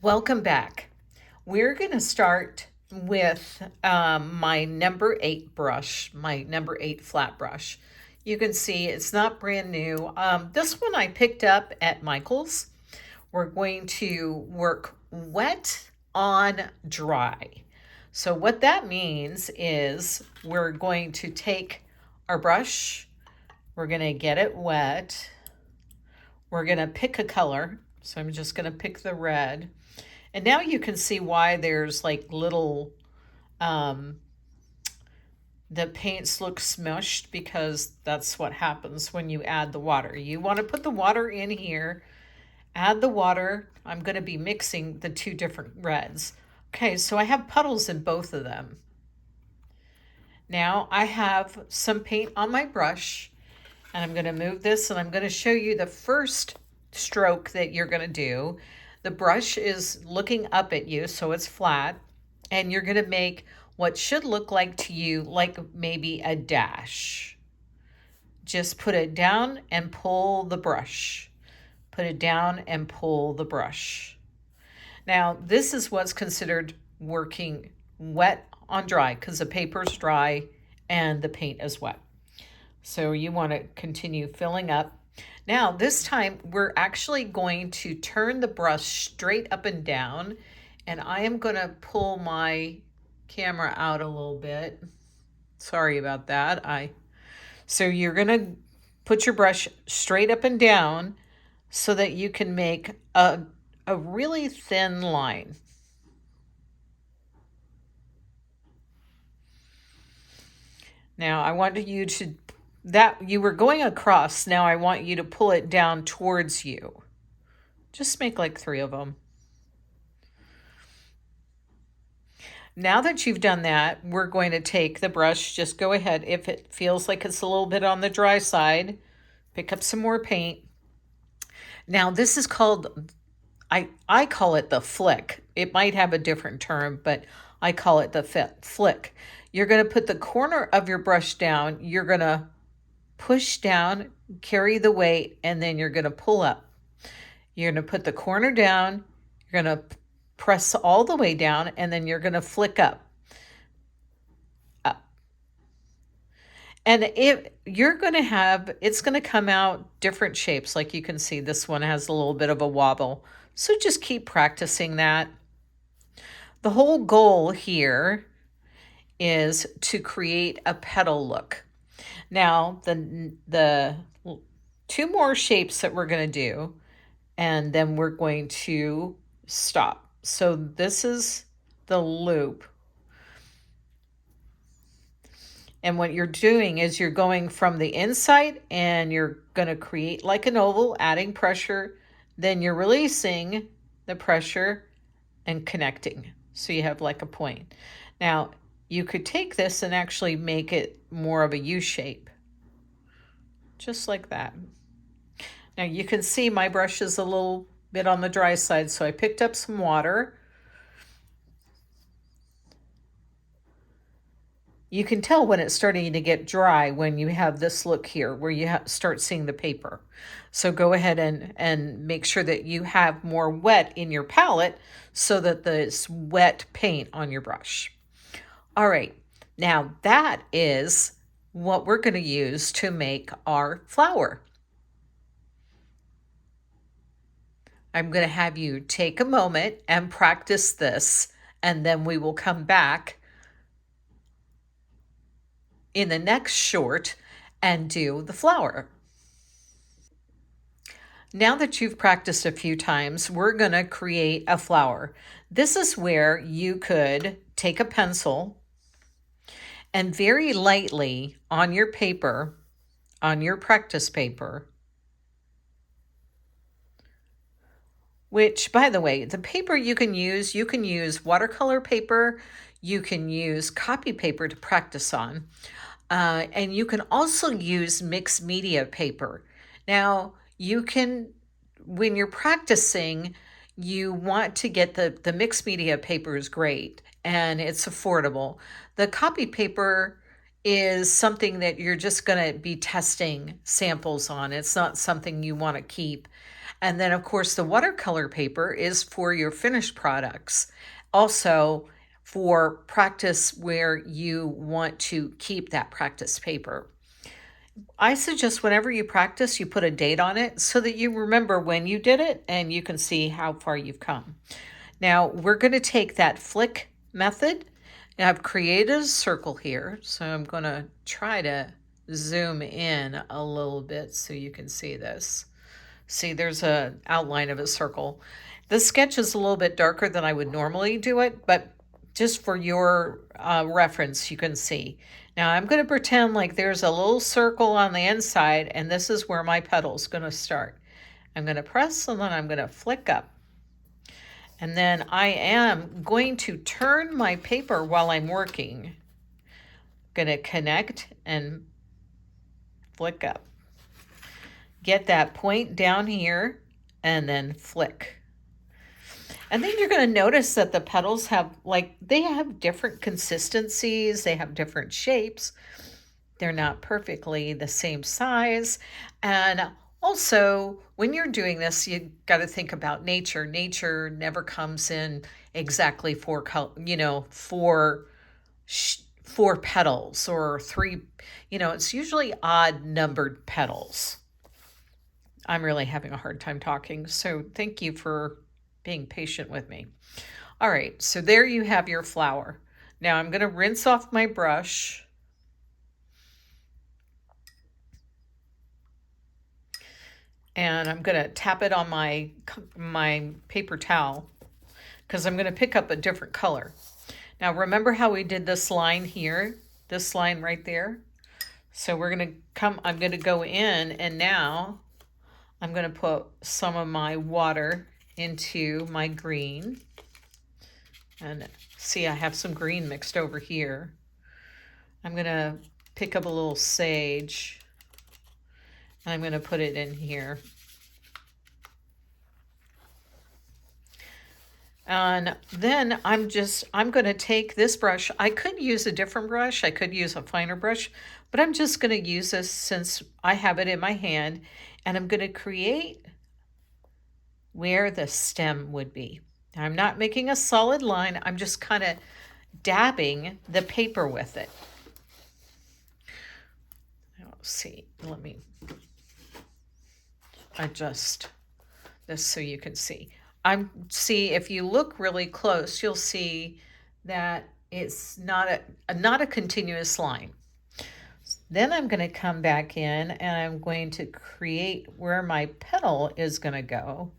Welcome back. We're going to start with my number 8 brush, my number 8 flat brush. You can see it's not brand new. This one I picked up at Michael's. We're going to work wet on dry. So what that means is we're going to take our brush, we're going to get it wet, we're going to pick a color. So I'm just going to pick the red. And now you can see why there's like little, um, the paints look smushed because that's what happens when you add the water. You want to put the water in here, add the water. I'm going to be mixing the two different reds. Okay, so I have puddles in both of them. Now I have some paint on my brush and I'm going to move this and I'm going to show you the first stroke that you're going to do. The brush is looking up at you, so it's flat, and you're going to make what should look like to you like maybe a dash. Just put it down and pull the brush. Put it down and pull the brush. Now, this is what's considered working wet on dry because the paper's dry and the paint is wet. So you want to continue filling up. Now, this time we're actually going to turn the brush straight up and down, and I am going to pull my camera out a little bit. Sorry about that. So you're going to put your brush straight up and down so that you can make a really thin line. Now, I want you to that you were going across. Now I want you to pull it down towards you. Just make like 3 of them. Now that you've done that, we're going to take the brush. Just go ahead. If it feels like it's a little bit on the dry side, pick up some more paint. Now this is called, I call it the flick. It might have a different term, but I call it the flick. You're going to put the corner of your brush down. You're going to push down, carry the weight, and then you're going to pull up. You're going to put the corner down, you're going to press all the way down, and then you're going to flick up. Up. And if you're going to have, it's going to come out different shapes. Like you can see, this one has a little bit of a wobble. So just keep practicing that. The whole goal here is to create a petal look. Now, the 2 more shapes that we're going to do, and then we're going to stop. So this is the loop. And what you're doing is you're going from the inside and you're going to create like an oval, adding pressure. Then you're releasing the pressure and connecting. So you have like a point. Now, you could take this and actually make it more of a U shape. Just like that. Now you can see my brush is a little bit on the dry side, so I picked up some water. You can tell when it's starting to get dry when you have this look here where you start seeing the paper. So go ahead and make sure that you have more wet in your palette so that there's wet paint on your brush. All right, now that is what we're going to use to make our flower. I'm going to have you take a moment and practice this, and then we will come back in the next short and do the flower. Now that you've practiced a few times, we're going to create a flower. This is where you could take a pencil and very lightly on your paper, on your practice paper, which, by the way, the paper you can use watercolor paper, you can use copy paper to practice on, and you can also use mixed media paper. Now, you can, when you're practicing, you want to get the mixed media paper is great and it's affordable. The copy paper is something that you're just going to be testing samples on. It's not something you want to keep. And then, of course, the watercolor paper is for your finished products. Also, for practice where you want to keep that practice paper. I suggest whenever you practice, you put a date on it so that you remember when you did it and you can see how far you've come. Now, we're going to take that flick method. Now, I've created a circle here, so I'm going to try to zoom in a little bit so you can see this. See, there's an outline of a circle. The sketch is a little bit darker than I would normally do it, but just for your reference, you can see. Now I'm going to pretend like there's a little circle on the inside, and this is where my petal's going to start. I'm going to press, and then I'm going to flick up. And then I am going to turn my paper while I'm working. Going to connect and flick up. Get that point down here and then flick. And then you're going to notice that the petals have they have different consistencies, they have different shapes. They're not perfectly the same size. And also, when you're doing this, you got to think about nature. Nature never comes in exactly four petals or three, it's usually odd numbered petals. I'm really having a hard time talking, so thank you for being patient with me. All right, so there you have your flower. Now I'm going to rinse off my brush. And I'm going to tap it on my paper towel because I'm going to pick up a different color. Now remember how we did this line here, this line right there? So I'm going to go in, and now I'm going to put some of my water into my green. And see, I have some green mixed over here. I'm going to pick up a little sage. I'm going to put it in here. And then I'm going to take this brush. I could use a different brush. I could use a finer brush, but I'm just going to use this since I have it in my hand. And I'm going to create where the stem would be. Now, I'm not making a solid line. I'm just kind of dabbing the paper with it. Let's see. Let me adjust this so you can see. If you look really close, you'll see that it's not a continuous line. Then I'm going to come back in and I'm going to create where my petal is going to go.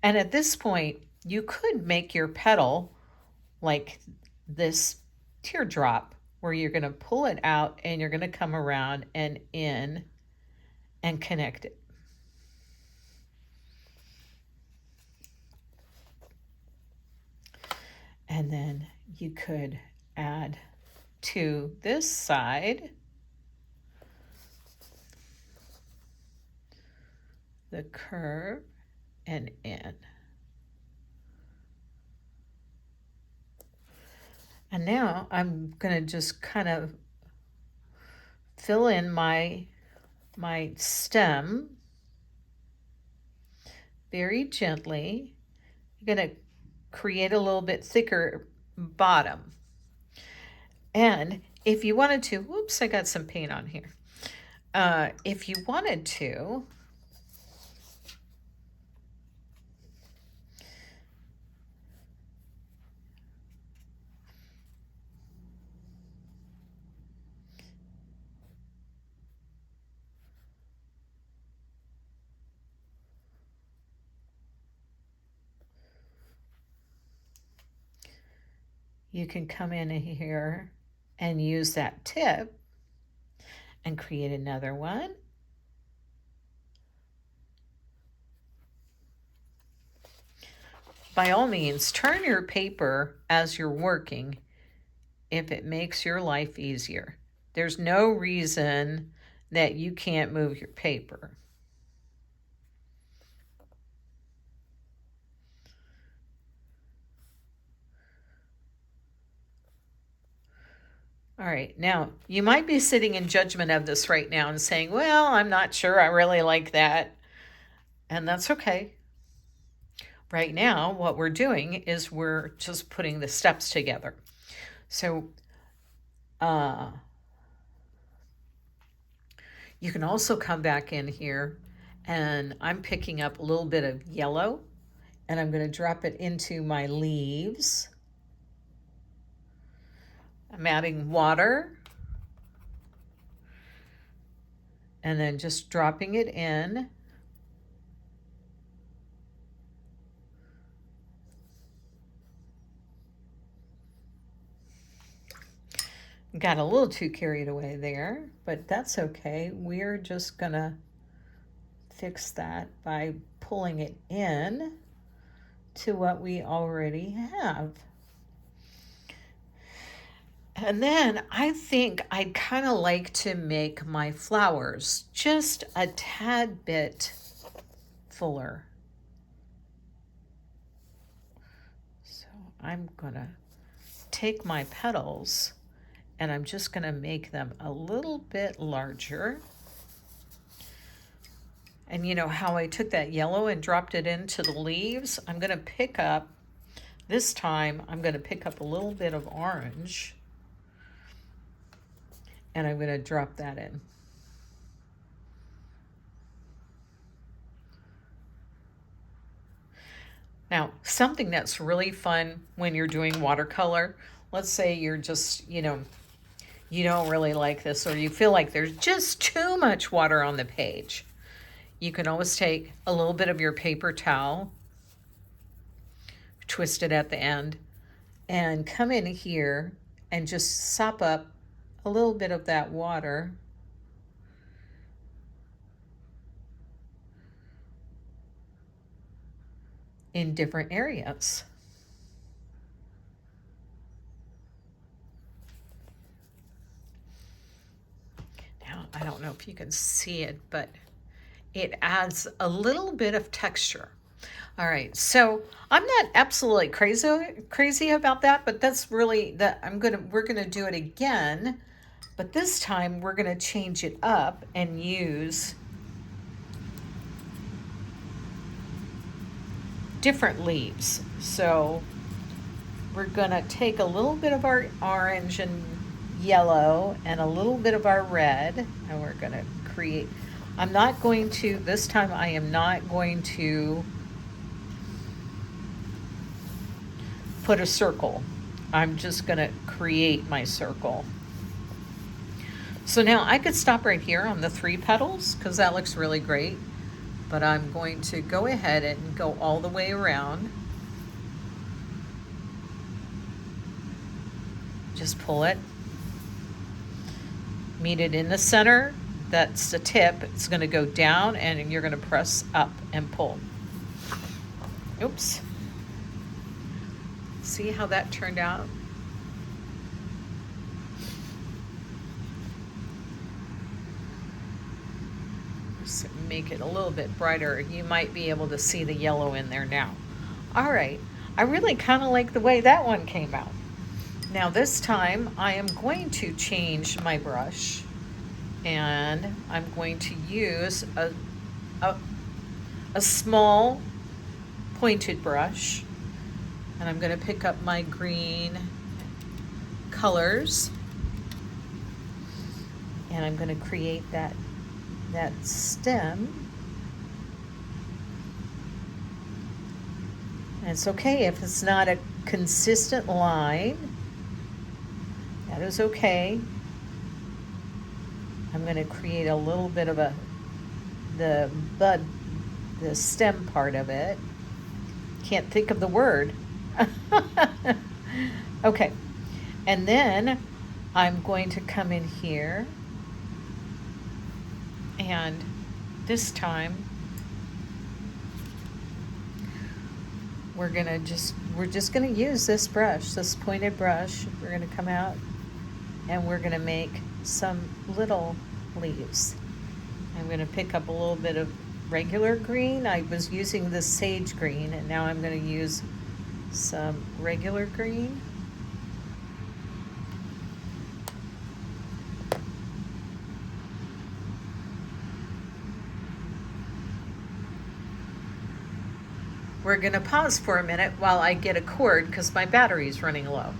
And at this point, you could make your petal like this teardrop where you're going to pull it out and you're going to come around and in and connect it. And then you could add to this side the curve and in. And now I'm going to just kind of fill in my stem very gently. I'm going to create a little bit thicker bottom. And if you wanted to, whoops, I got some paint on here. If you wanted to, you can come in here and use that tip and create another one. By all means, turn your paper as you're working if it makes your life easier. There's no reason that you can't move your paper. All right, now you might be sitting in judgment of this right now and saying, well, I'm not sure I really like that. and that's okay. Right now, what we're doing is we're just putting the steps together. So uh, you can also come back in here, and I'm picking up a little bit of yellow, and I'm going to drop it into my leaves. I'm adding water, and then just dropping it in. Got a little too carried away there, but that's okay. We're just gonna fix that by pulling it in to what we already have. And then I think I'd kind of like to make my flowers just a tad bit fuller. So I'm gonna take my petals and I'm just gonna make them a little bit larger. And you know how I took that yellow and dropped it into the leaves? I'm gonna pick up, this time I'm gonna pick up a little bit of orange and I'm gonna drop that in. Now, something that's really fun when you're doing watercolor, let's say you're just, you don't really like this or you feel like there's just too much water on the page. You can always take a little bit of your paper towel, twist it at the end, and come in here and just sop up a little bit of that water. In different areas. Now, I don't know if you can see it, but it adds a little bit of texture. All right, so I'm not absolutely crazy about that, but that's really that we're gonna do it again, but this time we're gonna change it up and use different leaves. So we're gonna take a little bit of our orange and yellow and a little bit of our red, and we're gonna create, I'm not going to, this time I am not going to put a circle. I'm just gonna create my circle. So now I could stop right here on the 3 petals because that looks really great, but I'm going to go ahead and go all the way around. Just pull it, meet it in the center. That's the tip. It's going to go down and you're going to press up and pull. Oops. See how that turned out? Just make it a little bit brighter. You might be able to see the yellow in there now. All right. I really kind of like the way that one came out. Now this time I am going to change my brush and I'm going to use a small pointed brush, and I'm going to pick up my green colors and I'm going to create that stem. And it's okay if it's not a consistent line. That is okay. I'm going to create a little bit of the stem part of it. Can't think of the word. Okay. And then I'm going to come in here and this time we're just gonna use this brush, this pointed brush. We're gonna come out and we're gonna make some little leaves. I'm gonna pick up a little bit of regular green. I was using this sage green and now I'm gonna use some regular green. We're going to pause for a minute while I get a cord because my battery's running low.